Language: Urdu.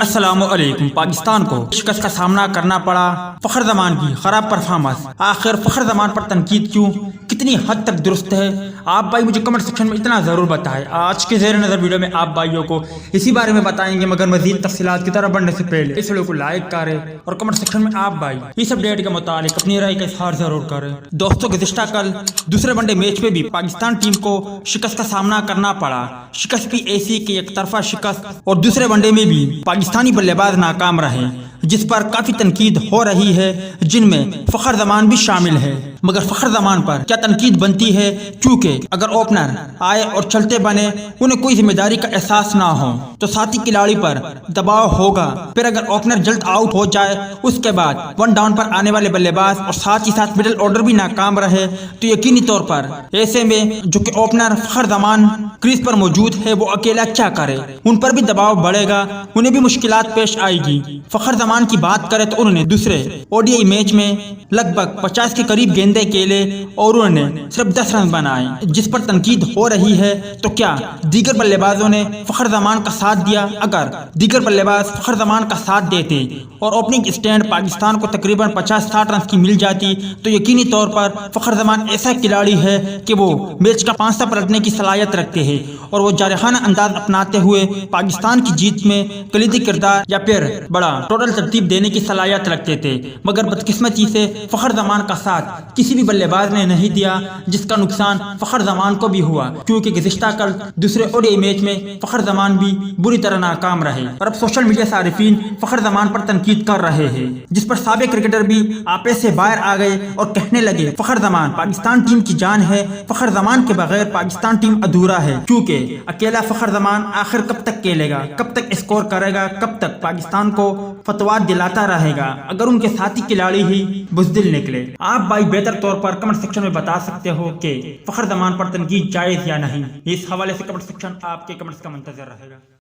السلام علیکم۔ پاکستان کو شکست کا سامنا کرنا پڑا، فخر زمان کی خراب پرفارمنس۔ آخر فخر زمان پر تنقید کیوں، کتنی حد تک درست ہے؟ آپ بھائی مجھے کمنٹ سیکشن میں اتنا ضرور بتائیں۔ آج کے زیر نظر ویڈیو میں آپ بھائیوں کو اسی بارے میں بتائیں گے، مگر مزید تفصیلات کی طرف بڑھنے سے پہلے اس ویڈیو کو لائک کریں اور کمنٹ سیکشن میں آپ بھائی اس اپڈیٹ کے متعلق اپنی رائے کا اظہار ضرور کریں۔ دوستو، گزشتہ کل دوسرے ون ڈے میچ میں بھی پاکستان ٹیم کو شکست کا سامنا کرنا پڑا۔ شکست بھی ایسی کہ ایک طرفہ شکست، اور دوسرے ون ڈے میں بھی پاکستانی بلے باز ناکام رہے، جس پر کافی تنقید ہو رہی ہے، جن میں فخر زمان بھی شامل ہے۔ مگر فخر زمان پر کیا تنقید بنتی ہے؟ کیونکہ اگر اوپنر آئے اور چلتے بنے، انہیں کوئی ذمہ داری کا احساس نہ ہو تو ساتھی کھلاڑی پر دباؤ ہوگا۔ پھر اگر اوپنر جلد آؤٹ ہو جائے، اس کے بعد ون ڈاؤن پر آنے والے بلے باز اور ساتھ ہی ساتھ مڈل آرڈر بھی ناکام رہے، تو یقینی طور پر ایسے میں جو کہ اوپنر فخر زمان کریز پر موجود ہے، وہ اکیلا کیا کرے؟ ان پر بھی دباؤ بڑھے گا، انہیں بھی مشکلات پیش آئے گی۔ فخر زمان کی بات کریں تو انہوں نے دوسرے او ڈی آئی میچ میں لگ بھگ 50 کے قریب گیندیں کھیلے اور انہوں نے صرف 10 رن بنائے، جس پر تنقید ہو رہی ہے۔ تو کیا دیگر بلے بازوں نے فخر زمان کا ساتھ دیا؟ اگر دیگر بلے باز فخر زمان کا ساتھ دیتے اور اوپننگ اسٹینڈ پاکستان کو تقریباً 50-60 رن کی مل جاتی، تو یقینی طور پر فخر زمان ایسا کھلاڑی ہے کہ وہ میچ کا پانسہ پلٹنے کی صلاحیت رکھتے ہیں، اور وہ جارحانہ انداز اپناتے ہوئے پاکستان کی جیت میں کلیدی کردار یا پھر بڑا ٹوٹل ترتیب دینے کی صلاحیت رکھتے تھے۔ مگر بدقسمتی سے فخر زمان کا ساتھ کسی بھی بلے باز نے نہیں دیا، جس کا نقصان فخر زمان کو بھی ہوا، کیونکہ گزشتہ کل دوسرے او ڈی آئی میچ میں فخر زمان بھی بری طرح ناکام رہے، اور اب سوشل میڈیا صارفین فخر زمان پر تنقید کر رہے ہیں، جس پر سابق کرکٹر بھی آپے سے باہر آ گئے اور کہنے لگے فخر زمان پاکستان ٹیم کی جان ہے، فخر زمان کے بغیر پاکستان ٹیم ادھورا ہے، کیونکہ اکیلا فخر زمان آخر کب تک کھیلے گا، کب تک اسکور کرے گا، کب تک پاکستان کو فتوات دلاتا رہے گا اگر ان کے ساتھی کھلاڑی ہی بزدل نکلے۔ آپ بھائی بہتر طور پر کمنٹ سیکشن میں بتا سکتے ہو کہ فخر زمان پر تنقید جائز یا نہیں۔ اس حوالے سے کمنٹ سیکشن آپ کے کمنٹس کا منتظر رہے گا۔